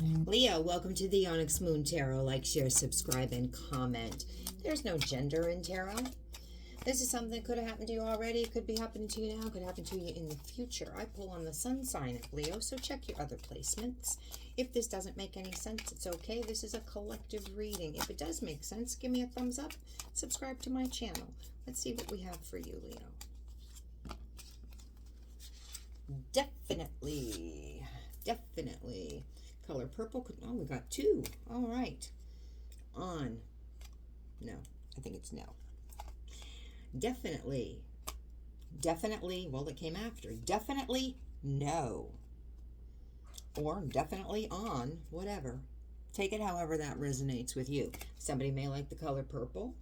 Leo, welcome to the Onyx Moon Tarot. Like, share, subscribe, and comment. There's no gender in tarot. This is something that could have happened to you already. It could be happening to you now. It could happen to you in the future. I pull on the sun sign of Leo, so check your other placements. If this doesn't make any sense, it's okay. This is a collective reading. If it does make sense, give me a thumbs up. Subscribe to my channel. Let's see what we have for you, Leo. Definitely. Color purple. Oh, we got two. All right. On. No, I think it's no. Definitely. Well, it came after. Definitely no. Or definitely on, whatever. Take it however that resonates with you. Somebody may like the color purple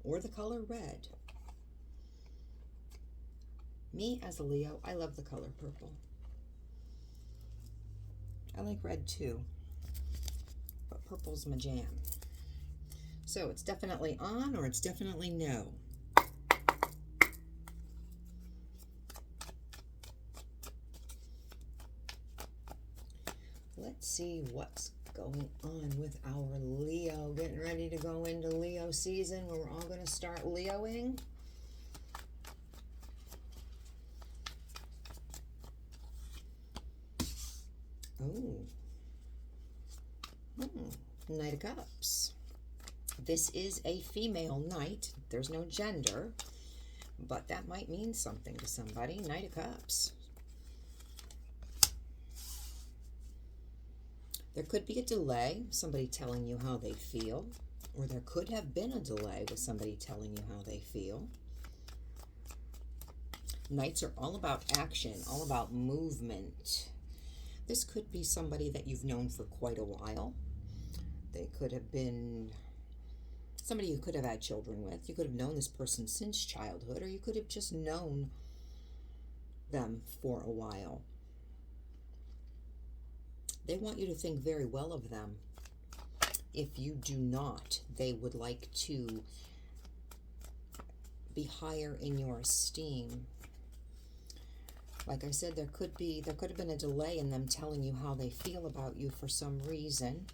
or the color red. Me, as a Leo, I love the color purple. I like red too, but purple's my jam. So it's definitely on or it's definitely no. Let's see what's going on with our Leo. Getting ready to go into Leo season where we're all going to start Leoing. Oh. Knight of Cups. This is a female knight. There's no gender, but that might mean something to somebody. Knight of Cups. There could be a delay, somebody telling you how they feel, or there could have been a delay with somebody telling you how they feel. Knights are all about action, all about movement. This could be somebody that you've known for quite a while. They could have been somebody you could have had children with. You could have known this person since childhood, or you could have just known them for a while. They want you to think very well of them. If you do not, they would like to be higher in your esteem. Like I said, there could have been a delay in them telling you how they feel about you for some reason.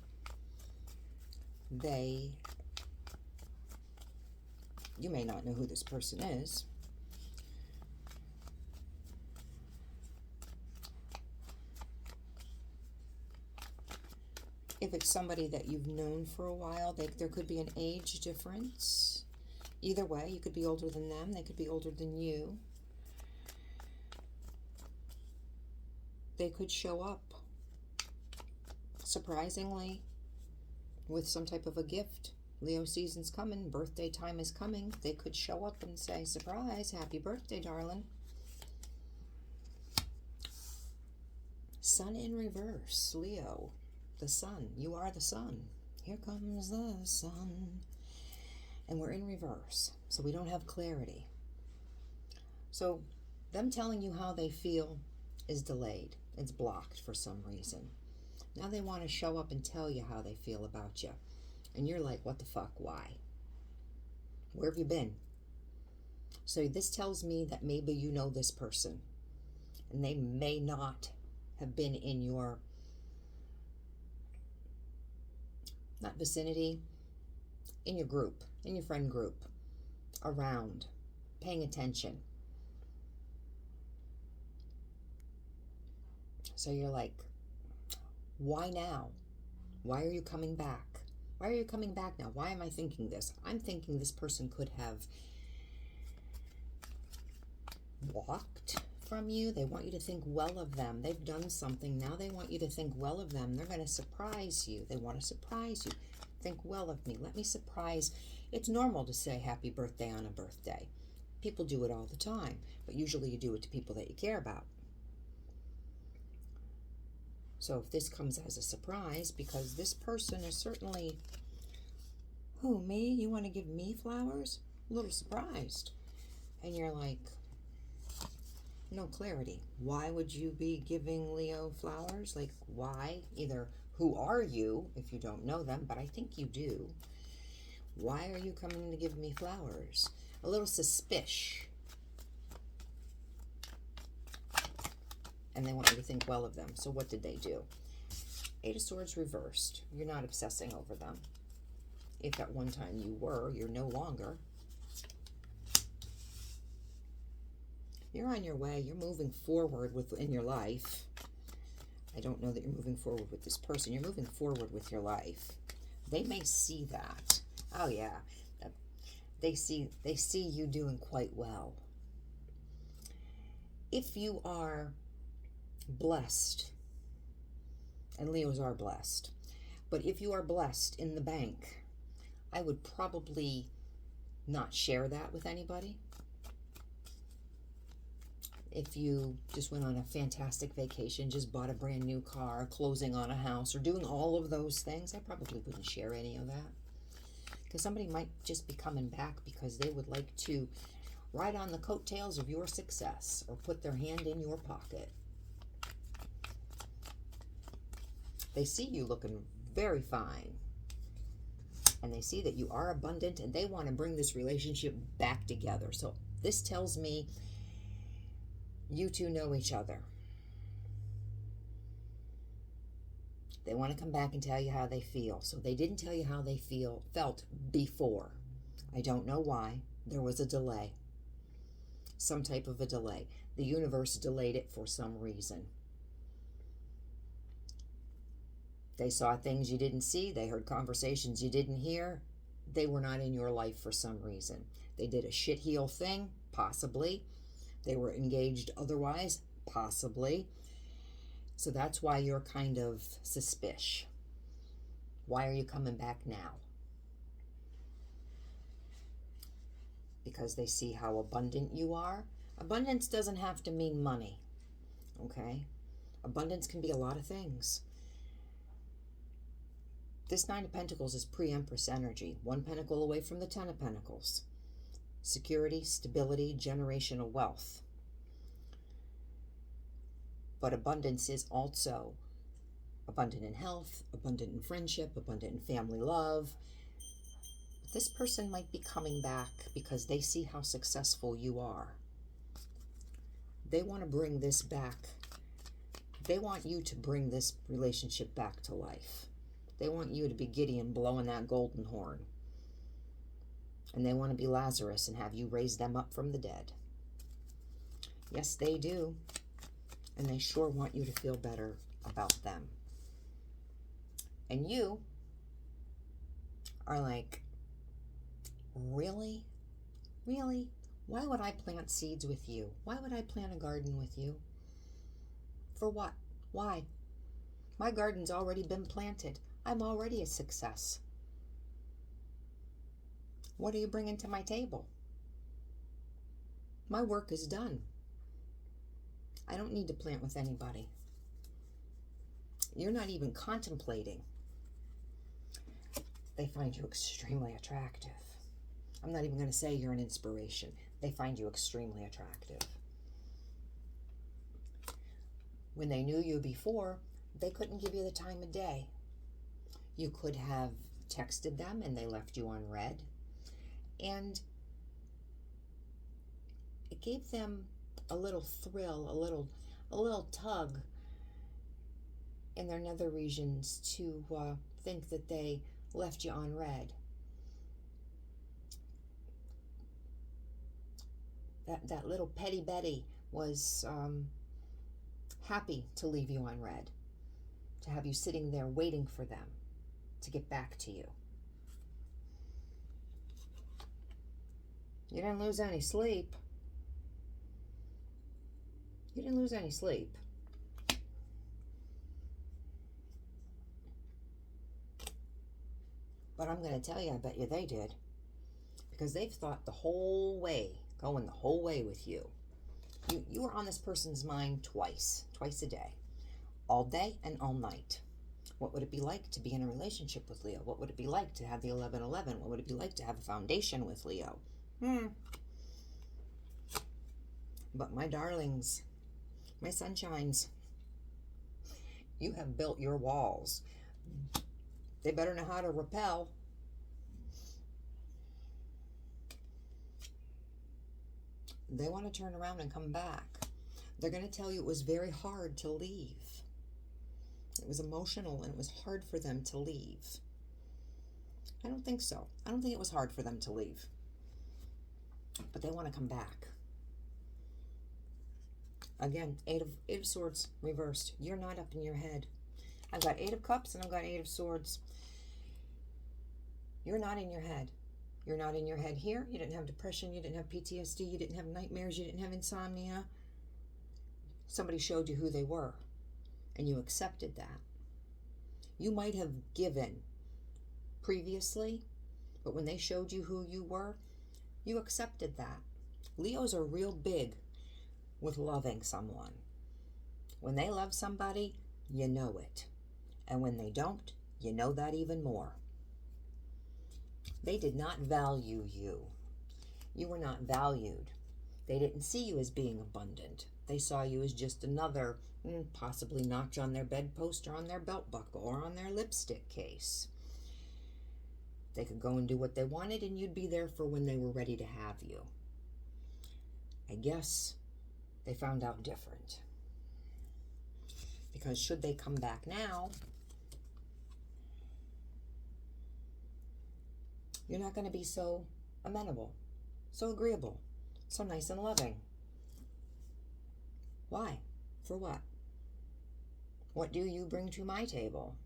You may not know who this person is. If it's somebody that you've known for a while, there could be an age difference. Either way, you could be older than them. They could be older than you. They could show up, surprisingly, with some type of a gift. Leo season's coming. Birthday time is coming. They could show up and say, surprise, happy birthday, darling. Sun in reverse, Leo. The sun. You are the sun. Here comes the sun. And we're in reverse, so we don't have clarity. So them telling you how they feel is delayed. It's blocked for some reason. Now they want to show up and tell you how they feel about you. And you're like, what the fuck? Why? Where have you been? So this tells me that maybe you know this person. And they may not have been in your, not vicinity, in your group, in your friend group, around, paying attention. So you're like, why now? Why are you coming back? Why are you coming back now? Why am I thinking this? I'm thinking this person could have walked from you. They want you to think well of them. They've done something. Now they want you to think well of them. They're going to surprise you. They want to surprise you. Think well of me. Let me surprise. It's normal to say happy birthday on a birthday. People do it all the time, but usually you do it to people that you care about. So if this comes as a surprise, because this person is certainly, who, me? You want to give me flowers? A little surprised. And you're like, no clarity. Why would you be giving Leo flowers? Like, why? Either who are you, if you don't know them, but I think you do. Why are you coming to give me flowers? A little suspicious. And they want you to think well of them. So what did they do? Eight of Swords reversed. You're not obsessing over them. If at one time you were, you're no longer. You're on your way. You're moving forward within your life. I don't know that you're moving forward with this person. You're moving forward with your life. They may see that. Oh, yeah. They see you doing quite well. If you are blessed, and Leos are blessed, but if you are blessed in the bank, I would probably not share that with anybody. If you just went on a fantastic vacation, just bought a brand new car, closing on a house, or doing all of those things, I probably wouldn't share any of that. Because somebody might just be coming back because they would like to ride on the coattails of your success or put their hand in your pocket. They see you looking very fine. And they see that you are abundant and they want to bring this relationship back together. So this tells me you two know each other. They want to come back and tell you how they feel. So they didn't tell you how they felt before. I don't know why. There was a delay. Some type of a delay. The universe delayed it for some reason. They saw things you didn't see. They heard conversations you didn't hear. They were not in your life for some reason. They did a shitheel thing, possibly. They were engaged otherwise, possibly. So that's why you're kind of suspicious. Why are you coming back now? Because they see how abundant you are. Abundance doesn't have to mean money, okay? Abundance can be a lot of things. This Nine of Pentacles is pre-Empress energy. One pentacle away from the Ten of Pentacles. Security, stability, generational wealth. But abundance is also abundant in health, abundant in friendship, abundant in family love. But this person might be coming back because they see how successful you are. They want to bring this back. They want you to bring this relationship back to life. They want you to be Gideon blowing that golden horn. And they want to be Lazarus and have you raise them up from the dead. Yes, they do. And they sure want you to feel better about them. And you are like, really? Really? Why would I plant seeds with you? Why would I plant a garden with you? For what? Why? My garden's already been planted. I'm already a success. What are you bringing to my table? My work is done. I don't need to plant with anybody. You're not even contemplating. They find you extremely attractive. I'm not even going to say you're an inspiration. They find you extremely attractive. When they knew you before, they couldn't give you the time of day. You could have texted them and they left you on read. And it gave them a little thrill, a little tug in their nether regions to think that they left you on read. That little petty Betty was happy to leave you on read, to have you sitting there waiting for them to get back to you. You didn't lose any sleep. You didn't lose any sleep. But I'm going to tell you, I bet you they did. Because they've thought the whole way, going the whole way with you. You were on this person's mind twice a day. All day and all night. What would it be like to be in a relationship with Leo? What would it be like to have the 1111? What would it be like to have a foundation with Leo? But my darlings, my sunshines, you have built your walls. They better know how to repel. They want to turn around and come back. They're going to tell you it was very hard to leave. It was emotional and it was hard for them to leave. I don't think so. I don't think it was hard for them to leave. But they want to come back. Again, Eight of Swords reversed. You're not up in your head. I've got Eight of Cups and I've got Eight of Swords. You're not in your head. You're not in your head here. You didn't have depression. You didn't have PTSD. You didn't have nightmares. You didn't have insomnia. Somebody showed you who they were, and you accepted that. You might have given previously, but when they showed you who you were, you accepted that. Leos are real big with loving someone. When they love somebody, you know it. And when they don't, you know that even more. They did not value you. You were not valued. They didn't see you as being abundant. They saw you as just another possibly notch on their bedpost or on their belt buckle or on their lipstick case. They could go and do what they wanted and you'd be there for when they were ready to have you. I guess they found out different. Because should they come back now, you're not going to be so amenable, so agreeable, so nice and loving. Why? For what? What do you bring to my table?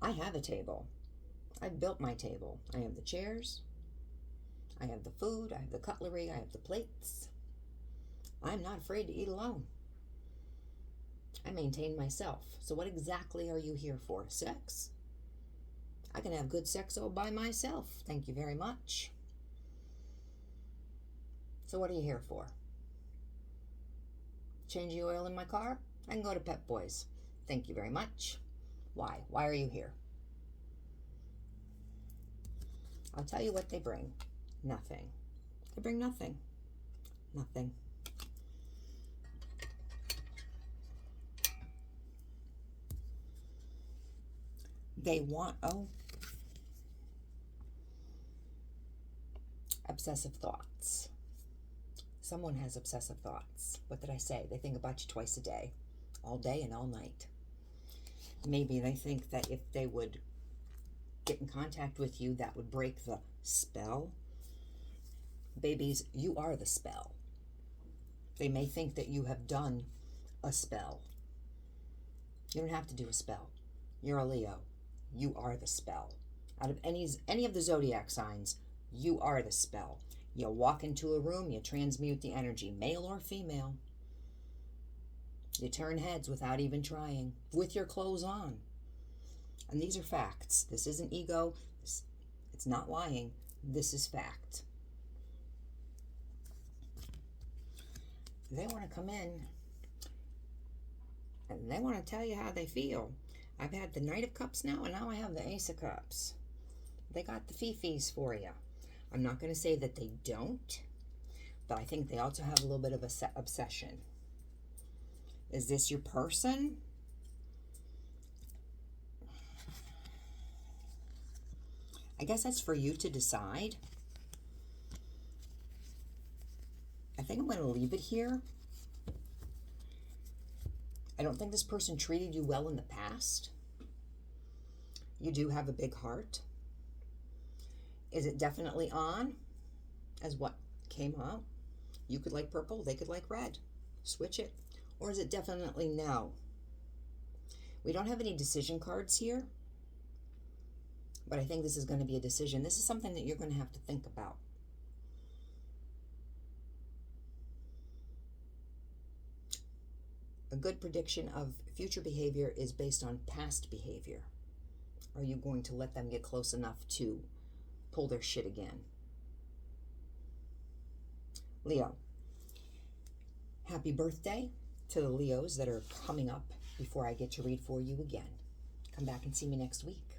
I have a table. I've built my table. I have the chairs. I have the food. I have the cutlery. I have the plates. I'm not afraid to eat alone. I maintain myself. So what exactly are you here for? Sex? I can have good sex all by myself. Thank you very much. So what are you here for? Change the oil in my car? I can go to Pep Boys. Thank you very much. Why? Why are you here? I'll tell you what they bring. Nothing. They bring nothing. Nothing. They want, obsessive thoughts. Someone has obsessive thoughts. What did I say? They think about you twice a day, all day and all night. Maybe they think that if they would get in contact with you, that would break the spell. Babies, you are the spell. They may think that you have done a spell. You don't have to do a spell. You're a Leo. You are the spell. Out of any of the zodiac signs, you are the spell. You walk into a room, you transmute the energy, male or female. You turn heads without even trying, with your clothes on. And these are facts. This isn't ego. It's not lying. This is fact. They want to come in and they want to tell you how they feel. I've had the Knight of Cups now, and now I have the Ace of Cups. They got the fifis for you. I'm not going to say that they don't, but I think they also have a little bit of a obsession. Is this your person? I guess that's for you to decide. I think I'm going to leave it here. I don't think this person treated you well in the past. You do have a big heart. Is it definitely on as what came out? You could like purple, they could like red. Switch it. Or is it definitely no? We don't have any decision cards here, but I think this is going to be a decision. This is something that you're going to have to think about. A good prediction of future behavior is based on past behavior. Are you going to let them get close enough to pull their shit again? Leo, happy birthday to the Leos that are coming up before I get to read for you again. Come back and see me next week.